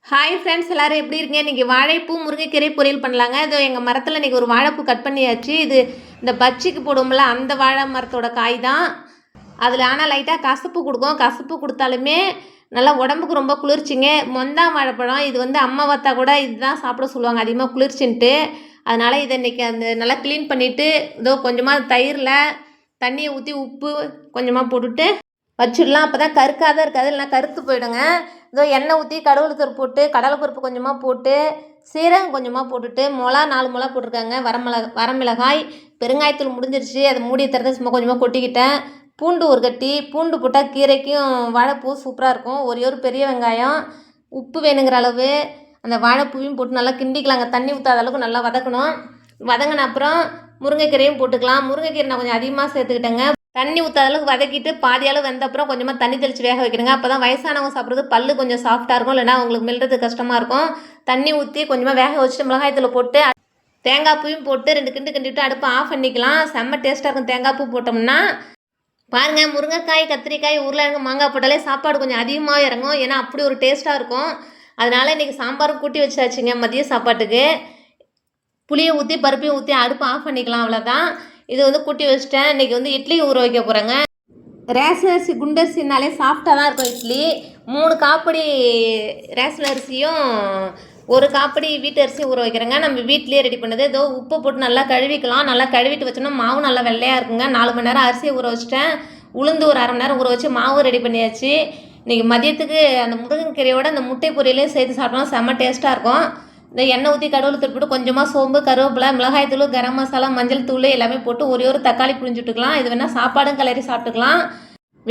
Hi friends, எல்லோரும் எப்படி இருக்கீங்க? இன்றைக்கி வாழைப்பூ முருங்கைக்கீரை பொரியல் பண்ணலாங்க. இதோ எங்கள் மரத்தில் இன்றைக்கி ஒரு வாழைப்பூ கட் பண்ணியாச்சு. இது இந்த பஜ்ஜிக்கு போடுவோம்ல, அந்த வாழை மரத்தோட காய் தான். அதில் ஆனால் லைட்டாக கசப்பு கொடுக்கும். கசப்பு கொடுத்தாலுமே நல்லா உடம்புக்கு ரொம்ப குளிர்ச்சிங்க. மொந்தாம் வாழைப்பழம் இது வந்து அம்மா வத்தா கூட இதுதான் சாப்பிட சொல்லுவாங்க, அதிகமாக குளிர்ச்சின்ட்டு. அதனால் இதை இன்றைக்கி நல்லா க்ளீன் பண்ணிவிட்டு இதோ கொஞ்சமாக தயிரில் தண்ணியை ஊற்றி உப்பு கொஞ்சமாக போட்டுட்டு வச்சிடலாம். அப்போ தான் கருக்காத இருக்காது, இல்லைனா கருத்து போயிடுங்க. இதோ எண்ணெய் ஊற்றி கடவுளுத்தூர் போட்டு கடலைப்பருப்பு கொஞ்சமாக போட்டு சீரகம் கொஞ்சமாக போட்டுட்டு 4 மிளகா போட்டிருக்காங்க. வரமிளகாய் பெருங்காயத்தூள் முடிஞ்சிருச்சு. அதை மூடி திறந்து சும்மா கொஞ்சமாக கொட்டிக்கிட்டேன். பூண்டு ஒரு கட்டி, பூண்டு போட்டால் கீரைக்கும் வாழைப்பூ சூப்பராக இருக்கும். ஒரு பெரிய வெங்காயம், உப்பு வேணுங்கிற அளவு, அந்த வாழைப்பூவையும் போட்டு நல்லா கிண்டிக்கலாங்க. தண்ணி ஊற்றாத அளவுக்கு நல்லா வதக்கணும். வதங்கின அப்புறம் முருங்கைக்கீரையும் போட்டுக்கலாம். முருங்கைக்கீரை நான் கொஞ்சம் அதிகமாக சேர்த்துக்கிட்டேங்க. தண்ணி ஊற்றாத அளவுக்கு வதக்கிட்டு பாதி அளவு வந்த அப்புறம் கொஞ்சமாக தண்ணி தெளித்து வேக வைக்கணுங்க. அப்போ தான் வயசானவங்க சாப்பிட்றது பல்லு கொஞ்சம் சாஃப்டாக இருக்கும், இல்லைனா உங்களுக்கு மெல்றது கஷ்டமாக இருக்கும். தண்ணி ஊற்றி கொஞ்சமாக வேக வச்சுட்டு மிளகாயத்தில் போட்டு தேங்காய் பூவும் போட்டு 2 கிண்டிட்டு அடுப்பை ஆஃப் பண்ணிக்கலாம். செம்ம டேஸ்ட்டாக இருக்கும் தேங்காய் பூ போட்டோம்னா. பாருங்கள், முருங்கைக்காய், கத்திரிக்காய், உருளைக்கிழங்கு, மாங்காய் போட்டாலே சாப்பாடு கொஞ்சம் அதிகமாக இறங்கும். ஏன்னா அப்படி ஒரு டேஸ்ட்டாக இருக்கும். அதனால் இன்றைக்கி சாம்பாரும் கூட்டி வச்சாச்சுங்க மதிய சாப்பாட்டுக்கு. புளியை ஊற்றி பருப்பையும் ஊற்றி அடுப்பை ஆஃப் பண்ணிக்கலாம், அவ்வளோதான். இது வந்து கூட்டி வச்சிட்டேன். இன்றைக்கி வந்து இட்லி ஊற வைக்க போகிறேங்க. ரேஷன் அரிசி குண்டரிசினாலே சாஃப்டாக தான் இருக்கும் இட்லி. 3 காப்படி ரேஷன் அரிசியும் 1 காப்படி வீட்டு அரிசியும் ஊற வைக்கிறேங்க. நம்ம வீட்லேயே ரெடி பண்ணது. ஏதோ உப்பு போட்டு நல்லா கழுவிக்கலாம். நல்லா கழுவிட்டு வச்சோன்னா மாவு நல்லா வெள்ளையாக இருக்குங்க. 4 மணி நேரம் அரிசியை ஊற வச்சிட்டேன். உளுந்து ஒரு 1/2 மணி நேரம் ஊற வச்சு மாவு ரெடி பண்ணியாச்சு. இன்றைக்கி மதியத்துக்கு அந்த முருங்கைக்கீரையோட அந்த முட்டை பொரியலையும் சேர்த்து சாப்பிட்டோம். செம்ம டேஸ்ட்டாக இருக்கும். இந்த எண்ணெய் ஊற்றி கடவுள் போட்டு கொஞ்சமாக சோம்பு, கருவேப்பிலை, மிளகாய்த்தூள், கரம் மசாலா, மஞ்சள் தூள் எல்லாமே போட்டு ஒரு தக்காளி புழிஞ்சுட்டுக்கலாம். இது வேணால் சாப்பாடும் கிளறி சாப்பிட்டுக்கலாம்.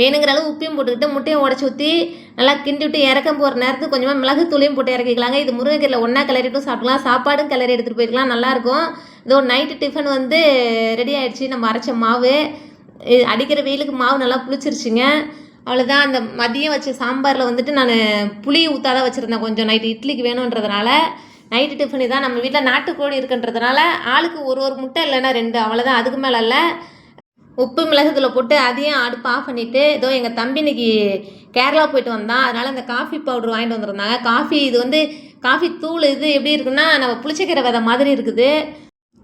வேணுங்கிற அளவு உப்பையும் போட்டுக்கிட்டு முட்டையும் உடச்சி ஊற்றி நல்லா கிண்டி விட்டு இறக்கம் போகிற நேரத்துக்கு கொஞ்சமாக மிளகுத்தூளையும் போட்டு இறக்கிக்கலாங்க. இது முருங்கைக்கீரையில் ஒன்றா கிளறிட்டும் சாப்பிட்டுக்கலாம். சாப்பாடும் கிளறி எடுத்துகிட்டு போய்க்கலாம், நல்லாயிருக்கும். இதோ நைட்டு டிஃபன் வந்து ரெடி ஆகிடுச்சு. நம்ம அரைச்ச மாவு அடிக்கிற வெயிலுக்கு மாவு நல்லா புளிச்சிருச்சுங்க. அவ்வளோதான். அந்த மதியம் வச்ச சாம்பாரில் வந்துட்டு நான் புளி ஊற்றாதான் வச்சுருந்தேன். கொஞ்சம் நைட்டு இட்லிக்கு வேணுன்றதுனால நைட்டு டிஃபனு தான். நம்ம வீட்டில் நாட்டுக்கோழி இருக்குன்றதுனால ஆளுக்கு ஒரு முட்டை இல்லைன்னா 2, அவ்வளோதான். அதுக்கு மேலே இல்லை. உப்பு மிளகுத்தில் போட்டு அதையும் அடுப்பு ஆஃப் பண்ணிவிட்டு இதோ எங்கள் தம்பி இன்னைக்கு கேரளா போயிட்டு வந்தான். அதனால் அந்த காஃபி பவுட்ரு வாங்கிட்டு வந்துருந்தாங்க. காஃபி இது வந்து காஃபி தூள். இது எப்படி இருக்குன்னா நம்ம புளிச்சக்கீரை விதை மாதிரி இருக்குது.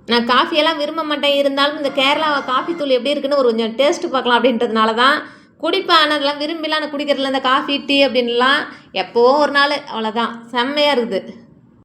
நான் காஃபியெல்லாம் விரும்ப மாட்டேன், இருந்தாலும் இந்த கேரளா காஃபி தூள் எப்படி இருக்குன்னு ஒரு கொஞ்சம் டேஸ்ட்டு பார்க்கலாம் அப்படின்றதுனால தான் குடிப்பேன். ஆனால் அதெல்லாம் விரும்பிலாம் நான் குடிக்கிறதுல இந்த காஃபி டீ அப்படின்லாம் எப்போவோ ஒரு நாள், அவ்வளோதான். செம்மையாக இருக்குது.